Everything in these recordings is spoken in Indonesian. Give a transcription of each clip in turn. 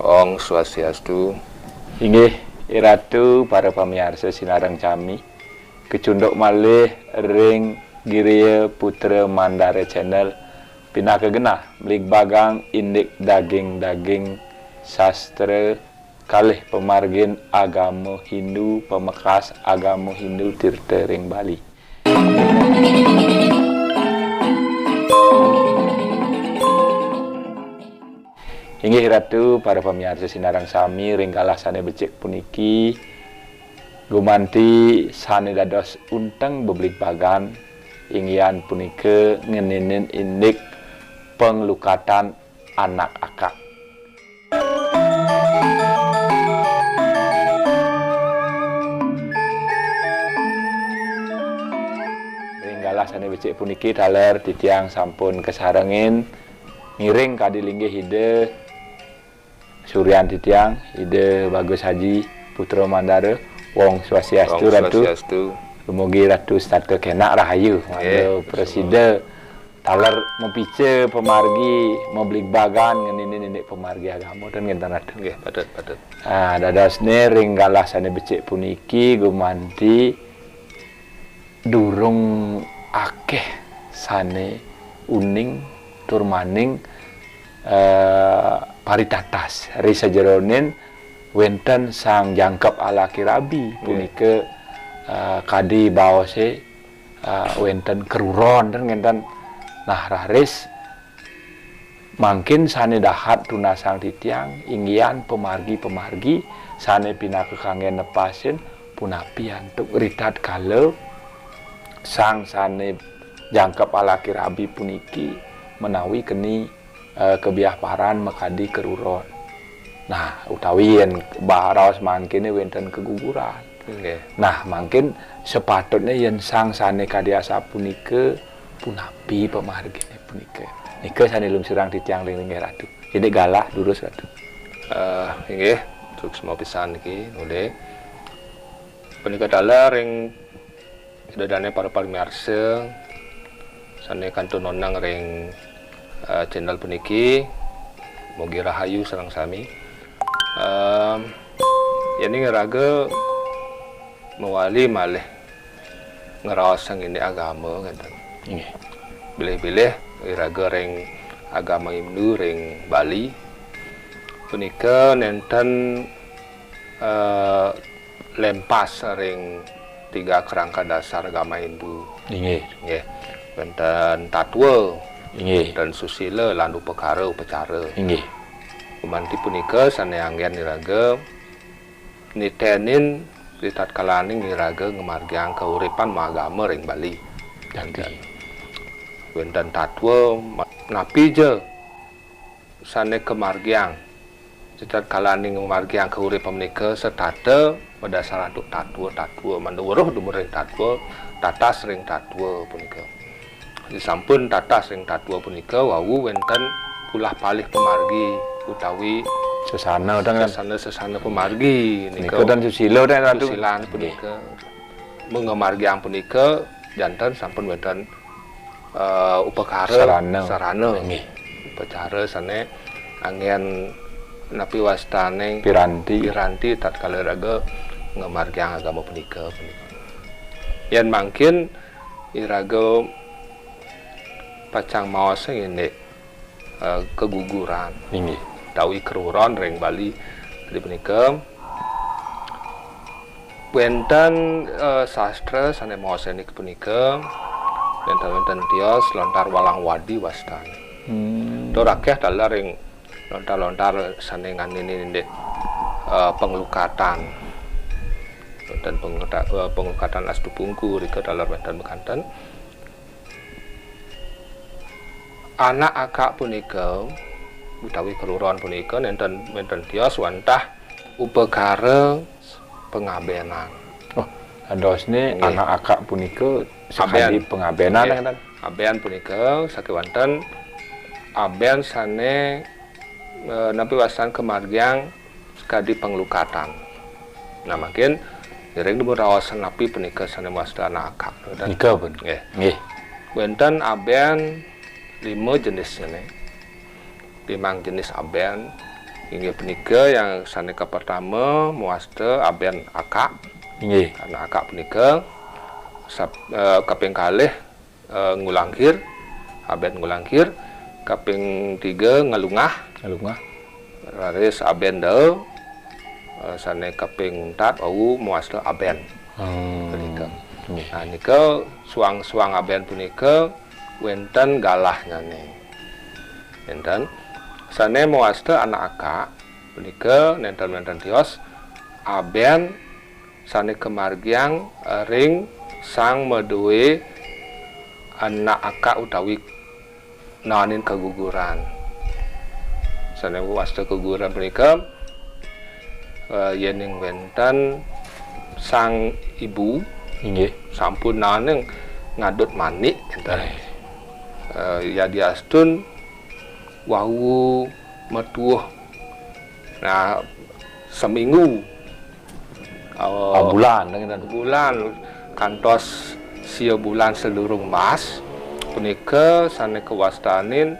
Ong Swastiastu. Inggih iratu para pamirsa Sinarang Cami, kecunduk malih ring Giriya Putra Mandara Channel pinakagenah melik bagang indik daging sastra kalih pemargin agama Hindu pemekas agama Hindu Tirta ring Bali. Inggih ratu para pamirsa Sinarang Sami ringkalah sane becik puniki gumanti sane dados unteng beblik bagan inggian punike ngeninin indik penglukatan anak akak. Ringkalah sane becik puniki daler titiang sampun kesarengin ngiring kadilinggih hide Suryan Titiang, Ide Bagus Haji, Putra Mandara, Wong Swastiastu Ratu. Semoga Ratu start kenak rahayu. Mando presiden talar mempice pemargi, membeli bagan ngenini pemargi agama dan ngentan Ratu. Nggih, padet. Dadasne ringgalah sane becik puniki gumanti durung akeh sane uning turmaning paritatas risa jeronin wenten sang jangkep ala kirabi punike kadi bawase wenten keruron dan ngenten nah raris mangkin sane dahat tuna sang titiang inggian pemargi sane pinake kangen nepasin punapi antuk ritat kalau sang sane jangkep ala kirabi puniki menawi keni kebiah paran makadi keruron. Nah, utawi yen baros mangkene wenten keguguran. Okay. Nah, mungkin sepatutnya yen sang sane kadiasa punike punapi pemargine punike. Nike sane lum sirang titiang ring Ratu. Ini galah durus Ratu. Nggih, semua pisan iki nule. Punika dalah ring sedadane para pamirsa sane kantun nonang ring channel puniki mugi rahayu sareng sami. Yani ngeraga mewali malih ngeraosang ini agama ngeten. Nggih. Bilih-bilih ngeraga ring agama Hindu ring Bali. Punika nenten lempas ring tiga kerangka dasar agama Hindu. Nggih. Nggih. Wonten tatwa Nggih. dan susila lan upakara upacara. Nggih. Gumanti punika sane anggen niraga nitenin ritat kalaning niraga ngemargiang kauripan magama ring Bali. Jadi wonten tatwa napi je sane kemargiang ritat kalaning ngemargiang kauripan menika setata berdasar untuk tatwa manduruh dumur ring tatwa tatas ring tatwa punika. Disampun tatas ring tatwa punika wau wonten pulah palih pemargi utawi sesana udah kan sesana pemargi nika dan susilo dan Ratu. Susilan punika mengemargiang punika janten sampun wonten upakara sarana nggih. Upacara sane anggen napi wastane piranti tatkala raga ngemargiang agama punika. Yen mangkin iraga pacang maos ngene keguguran Nggih. tawi keruron ring Bali di punika wonten sastra sane maos niki punika wonten tios lontar walang wadi wastane. Dor akeh dalah ring lontar-lontar sane nganini ndek penglukatan wonten penglukatan astu pungku rika dalah wonten bekanten anak akak punika utawi keluron punika nenten tios wantah upakara pengabenan. Oh, adosne anak akak punika sakadi pengabenan ngeten. Abean punika sakewanten aben sane napi wasan kemargiang sekadi penglukatan. Nah makin dereng dibun rawasan napi penika sane muasta anak akak. Nika pun. Nggih. Wonten aben 5 jenis ini. 5 jenis aben. Inggih punika yang saneka pertama muasta aben akak. Nggih. Anak akak punika kaping kalih ngulangkir, aben ngulangkir, kaping 3 ngalungah. Laris aben deu sane kaping 4 au muasta aben. Punika. Nah nika suang-suang aben punika wenten galahnya nih. Wenten sane muasta anak akak punika nenten-nenten tios aben sane kemargiang ring sang meduwe anak akak utawi nanin keguguran. Sane muasta keguguran punika yening wenten sang ibu Nggih. sampun naneng ngadut manik enten. Ya diastun wau metuh. Nah seminggu Bulan dengan bulan kantos sia bulan sedurung mas punika sane kewastanin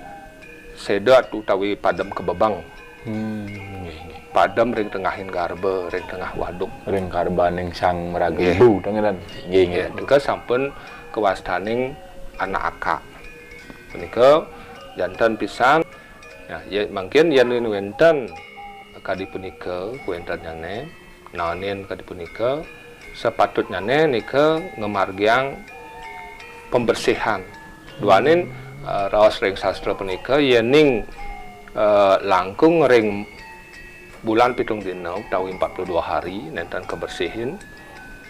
sedot utawi padem kebebang. Nggih. Padem ring tengahin garbe, ring tengah waduk. Ring karbaning sang meraga ibu dengan nggih. Nika sampun kewastaning anak akak. Punika jantan pisan. Ya, mungkin yen wenten kadi punika wenten nyane naonin kadi punika sepatutnya nika ngemargiang pembersihan. Duanin raos ring sastra punika yening langkung ring bulan pitung dina utawi 42 hari nenten kebersihin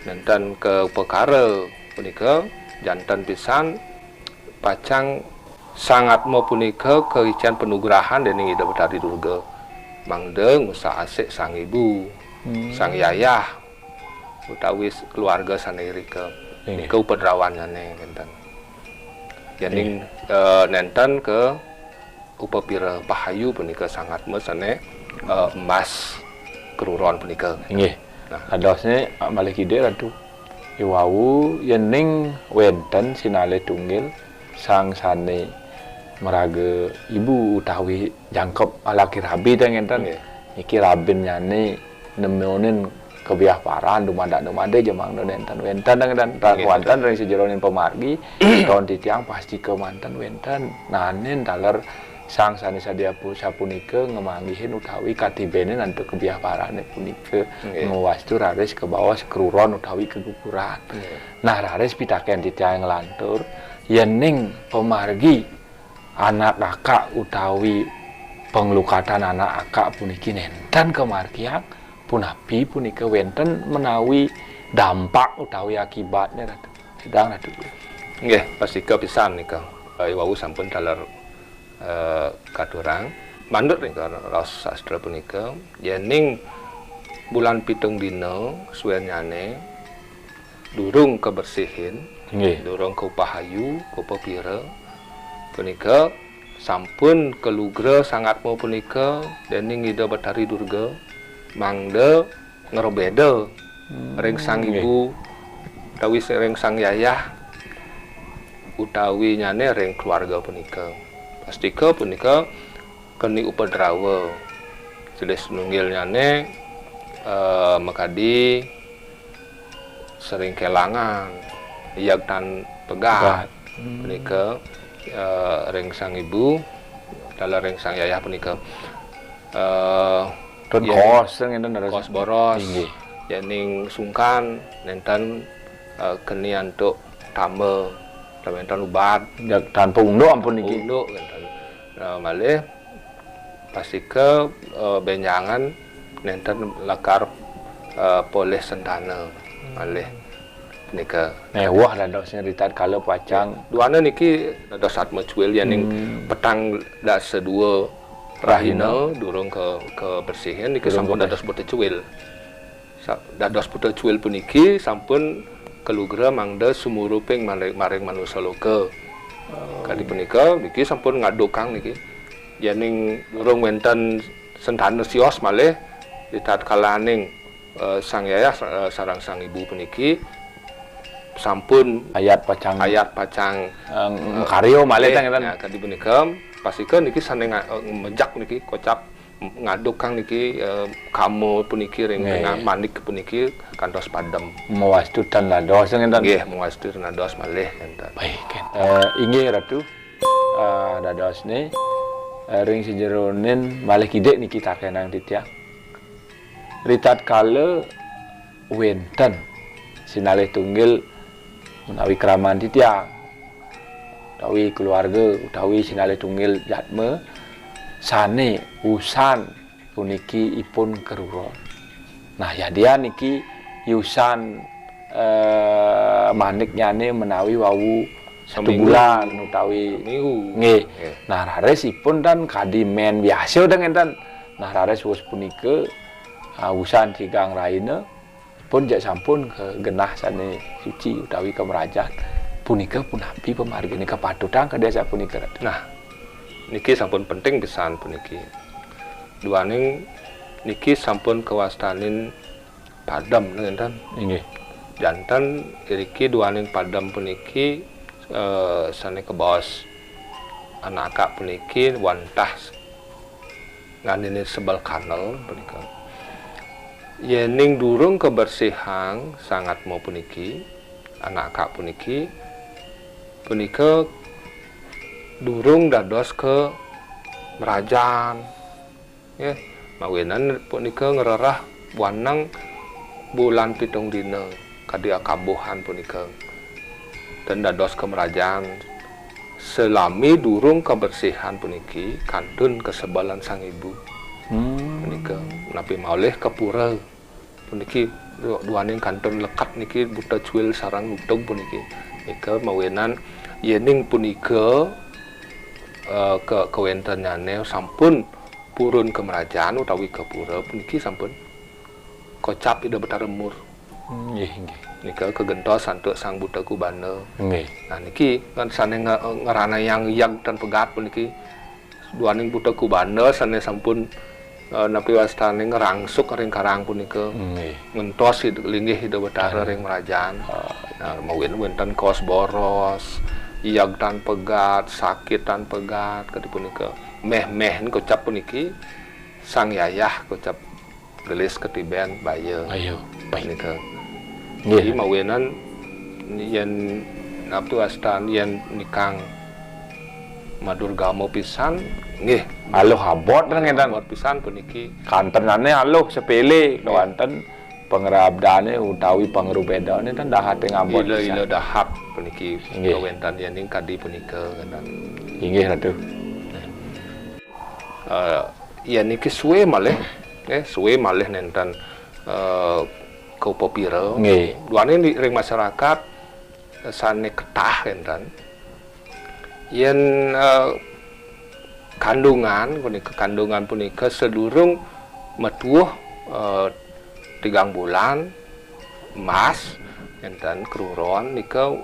nenten ke perkara punika jantan pisan pacang sangat mau punika keician penugrahan dening Ida Betari Durga mangde ngusa asik sang ibu sang yayah utawi keluarga sanerika nika upadrawannya nenten yening nenten ke upapira pahayu punika sangat mesane emas keruron punika. Nggih. Nah, adosne malih kide ratu. Iwau yening wenten sinale tunggil sang sane meraga ibu utawi jangkep laki rabi teh ngenten. Iki rabin nyane nemeonin kebiah paran dumada jemang nenten wenten dan wonten ring sejeroning pemargi tahun titiang pasti ke manten wenten nanen daler sang sanisa dia sapunika ngemanggihin utawi katibene nanti kebiah parane punika ngawastu raris ke bawah sekruron utawi keguguran. Nah raris pitaken titiang lantur yening pemargi anak kakak utawi penglukatan anak akak puniki nenten kemargiang punapi punika wenten menawi dampak utawi akibatnya ratu. Sedang ratu. Nggih, pasti kepisan nika. Wau sampun daler kadurang mandut nika raos sastra punika yening bulan pitung dina suwenyane durung kebersihin durung keupahayu kupapira punika sampun kelugra sangat mau punika dening Ida Betari Durga mangde ngerobeda ring sang ibu utawi ring sang yayah utawi nyane ring keluarga punika pastika punika keni upadrawa jelas nunggil nyane makadi sering kelangan yak tan pegat punika ring sang ibu dalam ring sang yayah punika kos kos boros yening sungkan nenten keni antuk tame nenten ubat tanpa undo ampun iki undo malih pasika benjangan nenten lakar poleh sentana malih nika wah dadosnya ritat kalau pacang duana niki dados atma cuil yening petang dak sedua rahina durung ke bersihin niki sampun dados bote cuil dados bote cuil puniki sampun kelugra mangda sumuruping maring manusa loka kali punika niki sampun ngadukang niki Yening durung wonten sentana sios malih di tatkalaning sang yayah sareng sang ibu puniki sampun ayat pacang karyo malih teng enten. Kadi punika pasikeun niki saneng mejak niki kocap ngaduk kang niki kamu puniki ring tengah manik puniki kantos padem. Mawastu dan lados enten. Nggih, mawastu dan lados malih enten. Baik. Inggih Ratu. Dadosne ring sejeronen malih kidek niki takenang titiang. Ritat kala wenten sinalih tunggil menawi kraman titiang. Utawi keluarga utawi sinalih tunggil jatme sane usan puniki ipun keruron. Nah ya dia niki yusan manik nyane menawi wawu 1 bulan utawi minggu. Nggih. Nah raresipun dan kadi men biasa teng enten. Nah rares wis punika usan tigang raine pun jak sampun ke genah sane suci utawi kemerajan. Punika punapi pamargine kapatutang ka desa punika. Nah niki sampun penting pisan puniki. Duaning niki sampun kewastanin padam ngenten. Nggih. Janten iriki duaning padam puniki sane kebos anak akak puniki wantah nganine sebal kanel punika. Yening durung kebersihan sangat mau puniki anak akak puniki punika durung dados ke merajan ya mawenan punika ngererah wanang bulan 7 dina kadi akabuhan punika dan dados kemerajaan selami durung kebersihan puniki kantun kesebalan sang ibu punika napi maulih kepura puniki duaning kantun lekat niki buta cuil sarang utug puniki nika mawenan yening punika kewentenane sampun purun kemerajaan utawi kepura puniki sampun kocap ida betaremur. Nggih, nggih. Nika kegentos santuk sang buta kubana. Nggih. Nah niki kan sane ngerana yang dan pegat puniki duaning buta kubana sane sampun napi wastane ngerangsuk ring karang punika. Nggih. Ngentos linggih ida betara ring merajaan. Nah wenten kos boros, iyag tan pegat, sakit tan pegat kadi punika. Meh-meh kocap puniki sang yayah kocap gelis ketiben baye. Ayo, baik nika. Nggih. Jadi mawenan yen naptu astan yen nikang madurgamo pisan nggih aluh abot ngeten. abot pisan puniki Kantenane aluh sepele wonten pangrabdane utawi pangrubedane tan dahate ngabot. ila dahap puniki Nggih. kawentan yen ing kadi punika ngeten. Inggih Ratu. Yen niki suwe malih suwe malih nenten Kaupapira. Nggih. Duane ring masyarakat sane ketah enten. Yen kandungan punika sedurung metuh 3 bulan emas enten kruron nika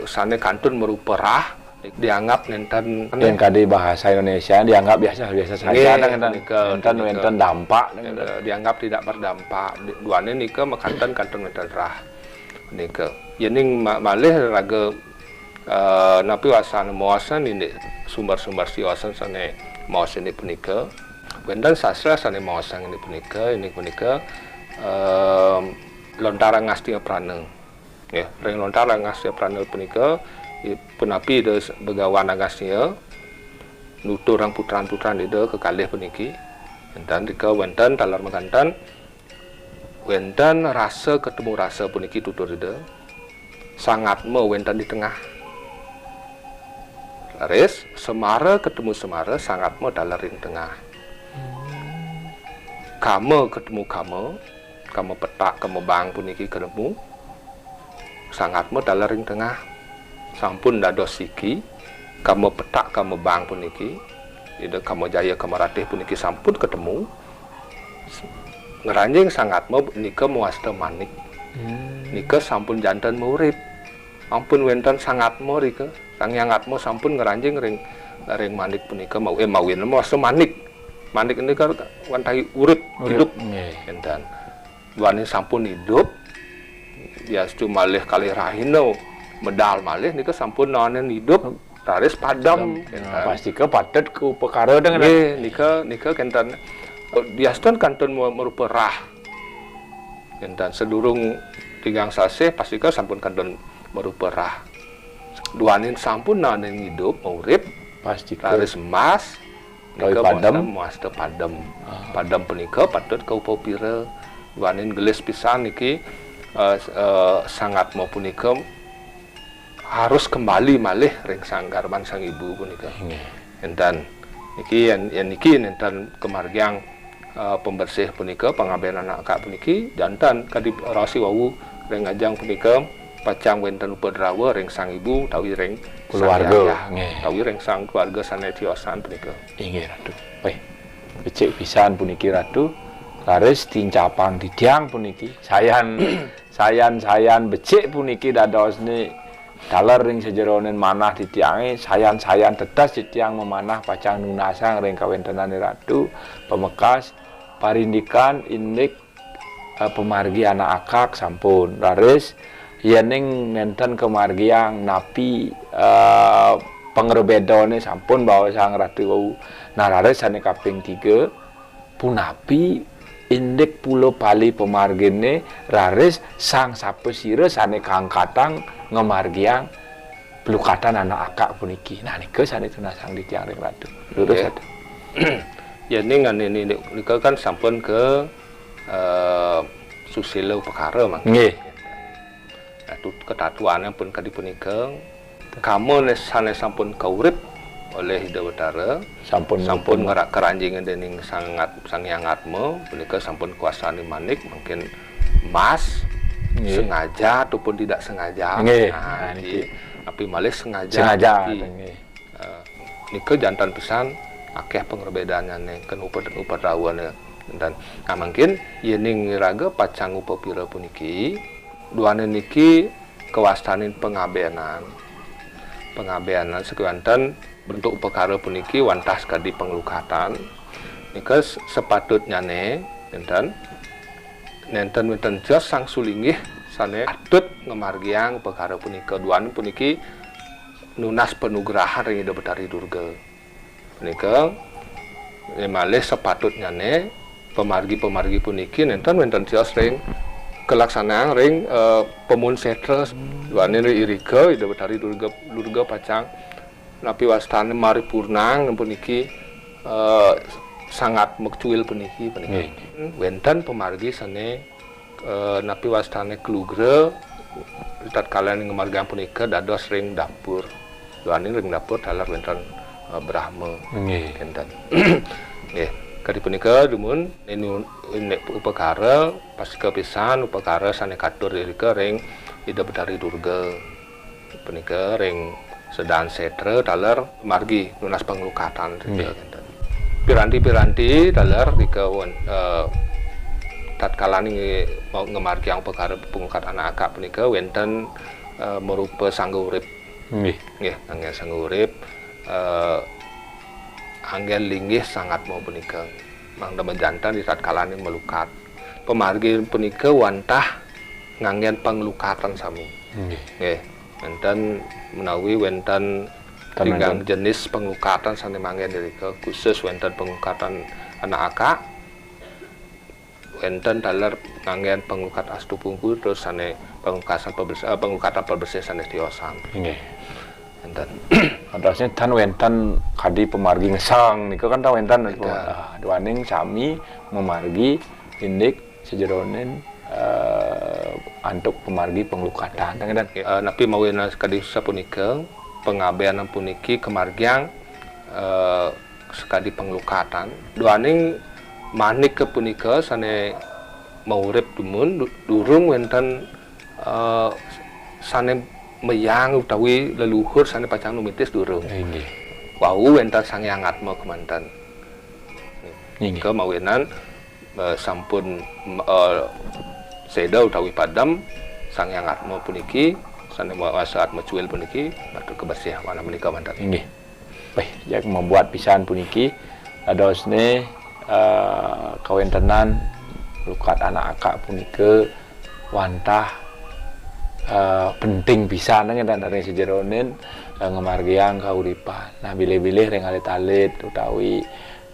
sane kantun meruperah dianggap nenten Yang kadi bahasa Indonesia dianggap biasa-biasa saja nenten dampak dianggap tidak berdampak. Duane nika makanten kantun nenten rah nika yening malih raga napi wasan maosan ini sumber-sumber siosan sane maos ini punika wenten sastra sane maosan ini punika lontara ngastia prana ya ring lontara ngastia prana punika penapi de begawan agasnya nuturang putran-putran ide kekalih puniki enten dika wenten talar makantan wenten rasa ketemu rasa puniki tutur ide sangat me wenten di tengah laris semara ketemu semara sangat me dalam ring tengah kamu ketemu kamu petak kamu bang puniki ketemu sangat me dalam ring tengah sampun dados siki kamu petak kamu bang puniki ida kamu jaya kamu ratih puniki sampun ketemu ngeranjing sangat mau nika muasta manik nika sampun jantan murid ampun wenten sangat mau rika sang yangat mau sampun ngeranjing ring ring manik punika mawin masa manik ini kan wantai urip hidup enten duane sampun hidup ya cuma malih kali rahino medal malih nika sampun nanen hidup raris padam pasti ke padet ku perkara dengan nika kenten diaston kantun merupa rah kenten sedurung tigang sase pasti ke sampun kantun merupa rah duanin sampun nanen hidup urip pasti raris emas nika padam mas te padam padam punika patut kau popira duanin gelis pisan niki sangat mau punika harus kembali malih ring sang garban sang ibu punika enten niki niki enten kemargiang pembersih punika pengabean anak kak puniki jantan kadi rasi wau ring ajang punika pacang wenten upadrawa ring sang ibu tawi ring keluarga tawi ring sang keluarga sane tiosan punika inggih ratu weh becik pisan puniki ratu laris tincapang didiang puniki sayan becik puniki dadosne dalar ring sejeronen manah ditiangi sayan tetas ditiang memanah pacang nunasang ring kawentenane ratu pemekas parindikan indik pemargi anak akak sampun laris yening nenten kemargiang napi pengrebedone sampun bawa sang ratu wau narares sane kaping 3 punapi indik pulo pali pemargine raris sang sapesira sane kangkatang ngemargiang pelukatan anak akak puniki nah nika sane tunasang di tiang ring ratu lurus ada ya ini nika kan sampun ke susila upakara mak nggih ketatuannya pun kadi punika kamu sane sampun kaurip oleh Hidawatara sampun ngerak keranjingan dening sang yangatmu punika sampun kuasani manik mungkin emas sengaja ataupun tidak sengaja nah tapi malih sengaja nika jantan pisan akeh pengerbedaannya kan upadrawane dan mungkin yening raga pacang upapira puniki duane niki kewastanin pengabeanan sekewanten bentuk perkara puniki wantas kadi penglukatan nika sepatutnya nenten jos sang sulinggih sane atut ngemargiang perkara punika duane puniki nunas penugrahan ring Ida Betari Durga punika malih sepatutnya pemargi puniki nenten jos ring kelaksanaan ring pemun setra duane irika Ida Betari Durga pacang napi wastane mari purnang puniki sangat mekcuil puniki wenten pemargi sane napi wastane klugra tatkala ngemargang punika dados ring dapur duane ring dapur dalar wenten Brahma enten nggih kadi punika dumun ini upakara pasca pisan upakara sane katur irika ring Ida Betari Durga punika ring sedang setra dalar margi lunas penglukatan piranti dalar rika tatkala ni mau ngemargi yang perkara pengukat anak akak punika wenten merupa sangga urip nggih anggen sangga urip anggen linggih sangat mau punika mangda jantan di tatkala ni melukat pemargi punika wantah nganggen penglukatan sami nggih wenten menawi wenten tigang jenis penglukatan sane manggen dirika khusus wenten penglukatan anak akak wenten dalar nganggen penglukat astu pungkur terus sane penglukatan perbersih sane tiosan nggih wenten adasnya tan wenten kadi pemargi ngesang nika kan ta wenten duaning sami memargi indik sejeronen antuk pemargi penglukatan napi mawena sekadi sapunika pengabean puniki kemargiang sekadi penglukatan duaning manik ke punika sane maurip dumun durung wenten sane meyang utawi leluhur sane pacang numitis durung nggih wau wenten sang yangatma kemanten nggih mawenan sampun seda utawi padam sang yangatma puniki sane saat mecuil puniki batu kebersih mana menika mantan nggih jak membuat pisan puniki adosne kawentenan lukat anak akak punika wantah penting pisan nang dari sejeronen ngemargiang kauripan. Nah bilih-bilih reng alit-alit utawi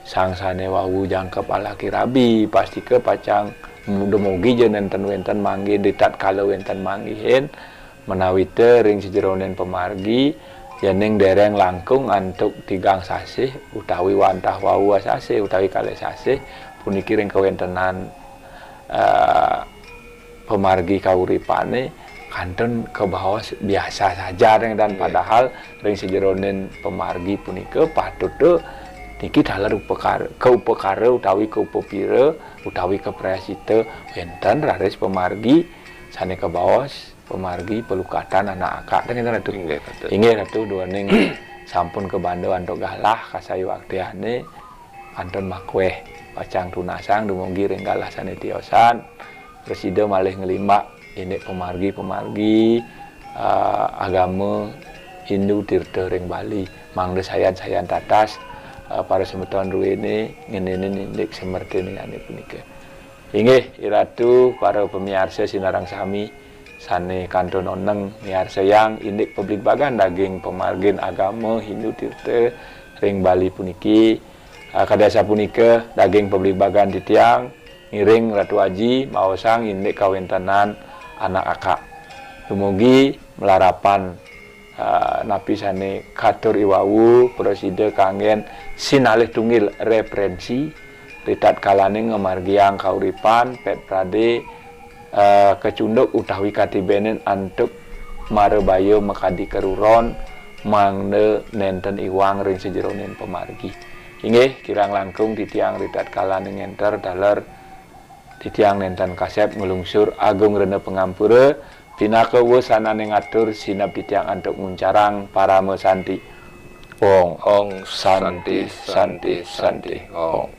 sangsane wawu jangkep alaki rabi pasti ke pacang mugi je nenten wenten manggi ditat kalau wenten manggihin menawi teu ring sejeronen pemargi yening dereng langkung antuk tigang sasih utawi wantah wawu sasih utawi kalih sasih puniki ring kawentenan pemargi kauripane kanton ke bawah biasa saja dan padahal ring sejeronen pemargi punika patut tuh niki dalar upekara utawi keupepira utawi kepresite wenten raris pemargi sane ke bawah pemargi pelukatan anak akak dengan ratu inggih ratu duaning sampun ke bando antuk galah kasayu aktiane anton makweh pacang tunasang dumugi ring galah sane tiosan presiden malih ngelimak ini pemargi agama Hindu tirta ring Bali mangde sayan tatas para semeton ruwene ngene indik semerti ningane punika inggih iratu para pemirsa sinarang sami sane kanton oneng miarsa yang indik publik bagan daging pemargin agama Hindu tirta ring Bali puniki kadasa punika daging publik bagan titiang ngiring Ratu Aji maosang indik kawentenan anak akak dumugi melarapan napi sane katur iwawu preside kangen sinalih tunggil referensi ritat kalane ngemargiang kauripan pet prade kecunduk utawi katibenen antuk marebayo mekadi keruron mangde nenten iwang ring sejeronen pemargi inggih kirang langkung titiang ritat kalane ngenter daler titiang nenten kasep ngelungsur agung rene pengampura pinaka sanane ngatur sinap titiang antuk muncarang para mesanti ong santi santi santi ong